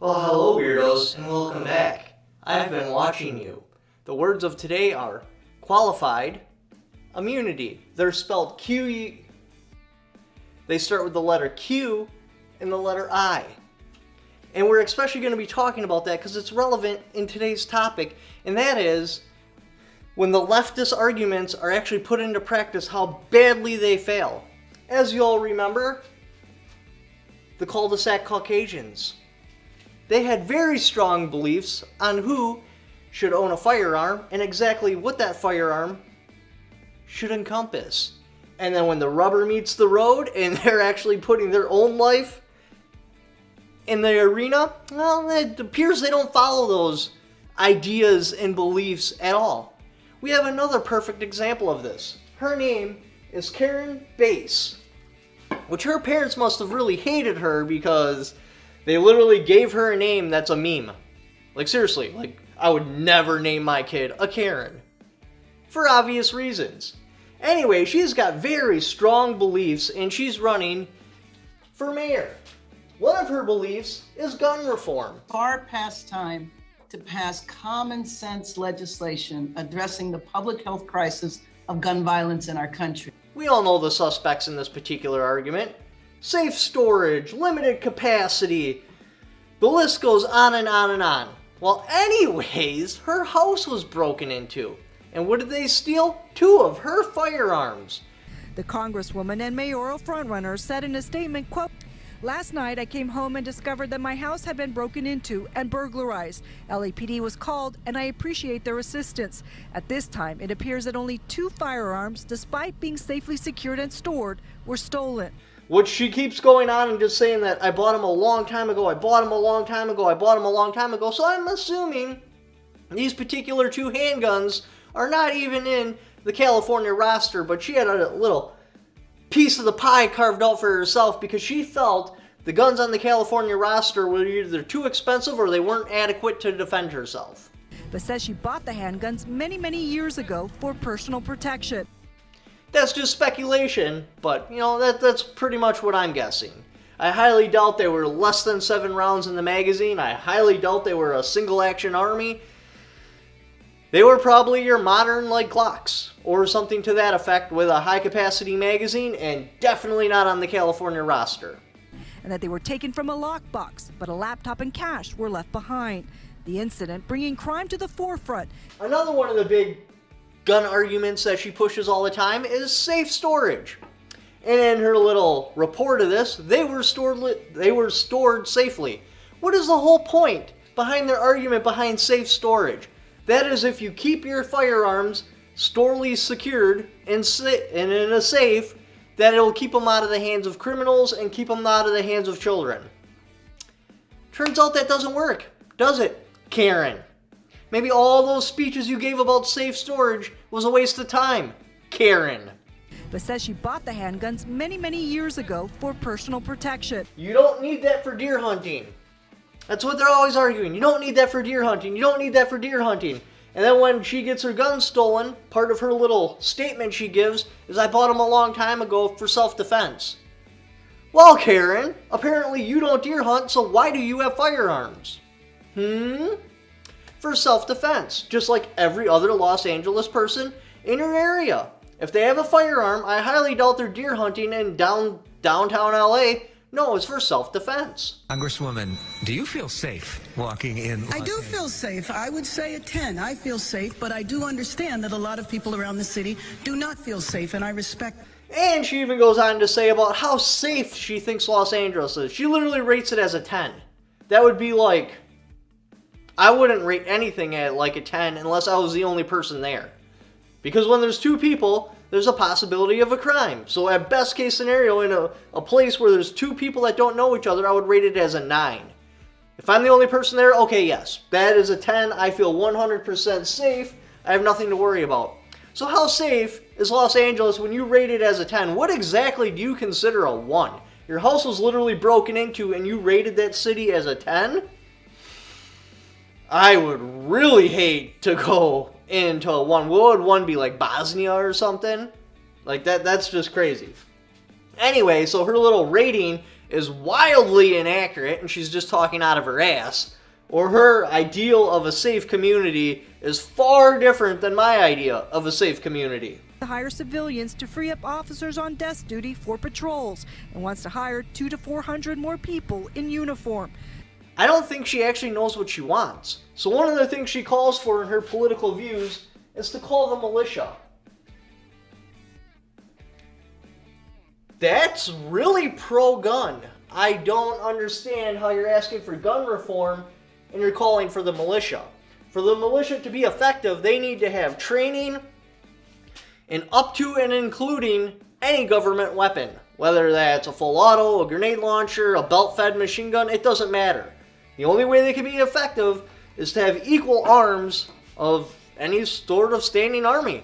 Well, hello weirdos, and welcome back. I've been watching you. The words of today are qualified, immunity. They're spelled Q. They start with the letter Q and the letter I. And we're especially going to be talking about that because it's relevant in today's topic, and that is when the leftist arguments are actually put into practice, how badly they fail. As you all remember, the cul-de-sac Caucasians. They had very strong beliefs on who should own a firearm and exactly what that firearm should encompass. And then when the rubber meets the road and they're actually putting their own life in the arena, well, it appears they don't follow those ideas and beliefs at all. We have another perfect example of this. Her name is Karen Bass, which her parents must have really hated her because they literally gave her a name that's a meme. Like, seriously, like, I would never name my kid a Karen. For obvious reasons. Anyway, she's got very strong beliefs and she's running for mayor. One of her beliefs is gun reform. Far past time to pass common sense legislation addressing the public health crisis of gun violence in our country. We all know the suspects in this particular argument. Safe storage, limited capacity, the list goes on and on and on. Well, anyways, her house was broken into. And what did they steal? 2 of her firearms. The Congresswoman and mayoral frontrunner said in a statement, quote, "Last night I came home and discovered that my house had been broken into and burglarized. LAPD was called and I appreciate their assistance. At this time, it appears that only 2 firearms, despite being safely secured and stored, were stolen." Which she keeps going on and just saying that I bought them a long time ago, I bought them a long time ago, I bought them a long time ago. So I'm assuming these particular 2 handguns are not even in the California roster, but she had a little piece of the pie carved out for herself because she felt the guns on the California roster were either too expensive or they weren't adequate to defend herself. But says she bought the handguns many years ago for personal protection. That's just speculation, but you know, that's pretty much what I'm guessing. I highly doubt they were less than 7 rounds in the magazine. I highly doubt they were a single action army. They were probably your modern like Glocks or something to that effect with a high capacity magazine, and definitely not on the California roster. And that they were taken from a lockbox, but a laptop and cash were left behind. The incident bringing crime to the forefront. Another one of the big gun arguments that she pushes all the time is safe storage. And in her little report of this, they were stored safely. What is the whole point behind their argument behind safe storage? That is, if you keep your firearms storely secured and in a safe, that it will keep them out of the hands of criminals and keep them out of the hands of children. Turns out that doesn't work, does it, Karen? Maybe all those speeches you gave about safe storage was a waste of time, Karen. But says she bought the handguns many years ago for personal protection. You don't need that for deer hunting. That's what they're always arguing. You don't need that for deer hunting. You don't need that for deer hunting. And then when she gets her gun stolen, part of her little statement she gives is, I bought them a long time ago for self-defense. Well, Karen, apparently you don't deer hunt, so why do you have firearms? For self-defense, just like every other Los Angeles person in her area. If they have a firearm, I highly doubt they're deer hunting in downtown LA. No, it's for self-defense. Congresswoman, do you feel safe walking in? I do feel safe. I would say a 10. I feel safe, but I do understand that a lot of people around the city do not feel safe, and I respect. And she even goes on to say about how safe she thinks Los Angeles is. She literally rates it as a 10. That would be like, I wouldn't rate anything at like a 10 unless I was the only person there. Because when there's 2 people, there's a possibility of a crime. So at best case scenario, in a place where there's 2 people that don't know each other, I would rate it as a 9. If I'm the only person there, okay, yes, that is a 10. I feel 100% safe. I have nothing to worry about. So how safe is Los Angeles when you rate it as a 10? What exactly do you consider a 1? Your house was literally broken into and you rated that city as a 10? I would really hate to go into a 1. What would 1 be, like Bosnia or something? Like that's just crazy. Anyway, so her little rating is wildly inaccurate and she's just talking out of her ass, or her ideal of a safe community is far different than my idea of a safe community. To hire civilians to free up officers on desk duty for patrols and wants to hire 200 to 400 more people in uniform. I don't think she actually knows what she wants. So one of the things she calls for in her political views is to call the militia. That's really pro-gun. I don't understand how you're asking for gun reform and you're calling for the militia. For the militia to be effective, they need to have training and up to and including any government weapon. Whether that's a full auto, a grenade launcher, a belt-fed machine gun, it doesn't matter. The only way they can be effective is to have equal arms of any sort of standing army.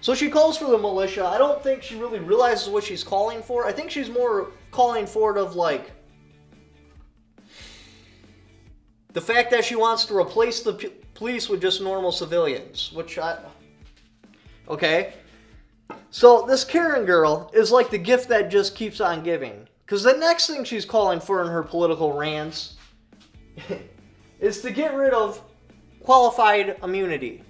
So she calls for the militia. I don't think she really realizes what she's calling for. I think she's more calling for it of like the fact that she wants to replace the police with just normal civilians, okay. So this Karen girl is like the gift that just keeps on giving. Because the next thing she's calling for in her political rants is to get rid of qualified immunity.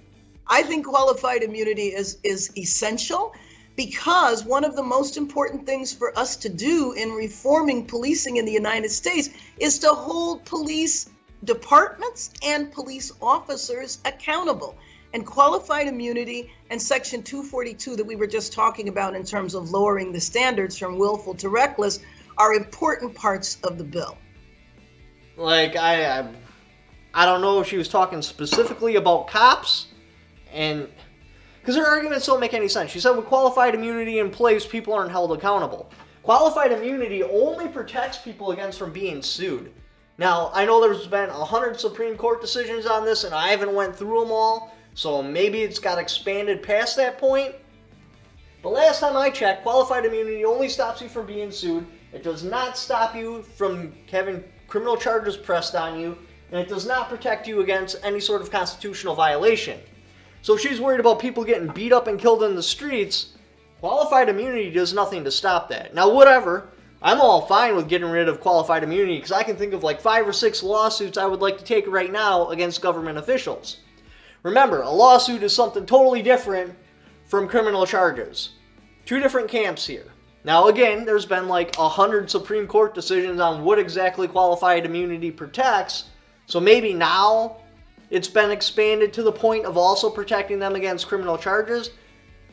I think qualified immunity is essential because one of the most important things for us to do in reforming policing in the United States is to hold police departments and police officers accountable. And qualified immunity and Section 242 that we were just talking about in terms of lowering the standards from willful to reckless are important parts of the bill. Like, I don't know if she was talking specifically about cops, and because her arguments don't make any sense. She said with qualified immunity in place, people aren't held accountable. Qualified immunity only protects people against from being sued. Now, I know there's been 100 Supreme Court decisions on this, and I haven't went through them all, so maybe it's got expanded past that point. But last time I checked, qualified immunity only stops you from being sued. It does not stop you from having criminal charges pressed on you, and it does not protect you against any sort of constitutional violation. So if she's worried about people getting beat up and killed in the streets, qualified immunity does nothing to stop that. Now, whatever. I'm all fine with getting rid of qualified immunity because I can think of like 5 or 6 lawsuits I would like to take right now against government officials. Remember, a lawsuit is something totally different from criminal charges. 2 different camps here. Now again, there's been like 100 Supreme Court decisions on what exactly qualified immunity protects, so maybe now it's been expanded to the point of also protecting them against criminal charges.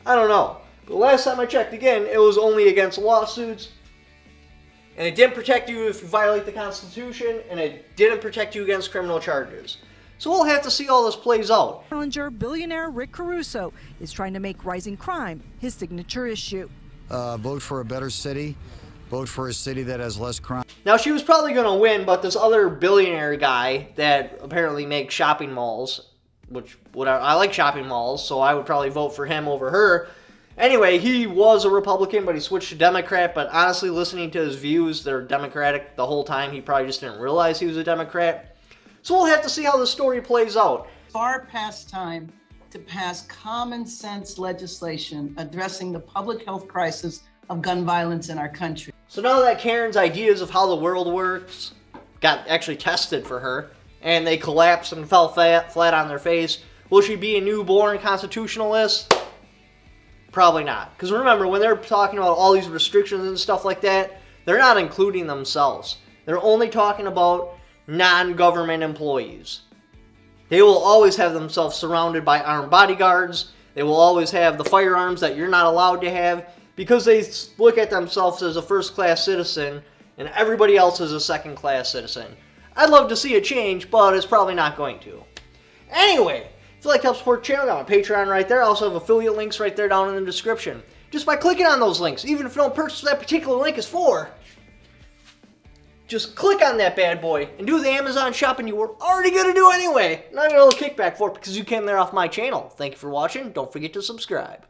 I don't know. But last time I checked again, it was only against lawsuits, and it didn't protect you if you violate the Constitution, and it didn't protect you against criminal charges. So we'll have to see how this plays out. Challenger billionaire Rick Caruso is trying to make rising crime his signature issue. Vote for a better city. Vote for a city that has less crime. Now, she was probably going to win, but this other billionaire guy that apparently makes shopping malls, which I like shopping malls, so I would probably vote for him over her. Anyway, he was a Republican, but he switched to Democrat, but honestly, listening to his views, they're Democratic the whole time. He probably just didn't realize he was a Democrat. So we'll have to see how the story plays out. Far past time to pass common sense legislation addressing the public health crisis of gun violence in our country. So now that Karen's ideas of how the world works got actually tested for her, and they collapsed and fell flat on their face, will she be a newborn constitutionalist? Probably not. Because remember, when they're talking about all these restrictions and stuff like that, they're not including themselves. They're only talking about non-government employees. They will always have themselves surrounded by armed bodyguards. They will always have the firearms that you're not allowed to have because they look at themselves as a first-class citizen and everybody else is a second-class citizen. I'd love to see a change, but it's probably not going to. Anyway, if you'd like to help support the channel, I got my Patreon right there. I also have affiliate links right there down in the description. Just by clicking on those links, even if you don't purchase what that particular link is for, just click on that bad boy and do the Amazon shopping you were already going to do anyway. And I got a little kickback for it because you came there off my channel. Thank you for watching. Don't forget to subscribe.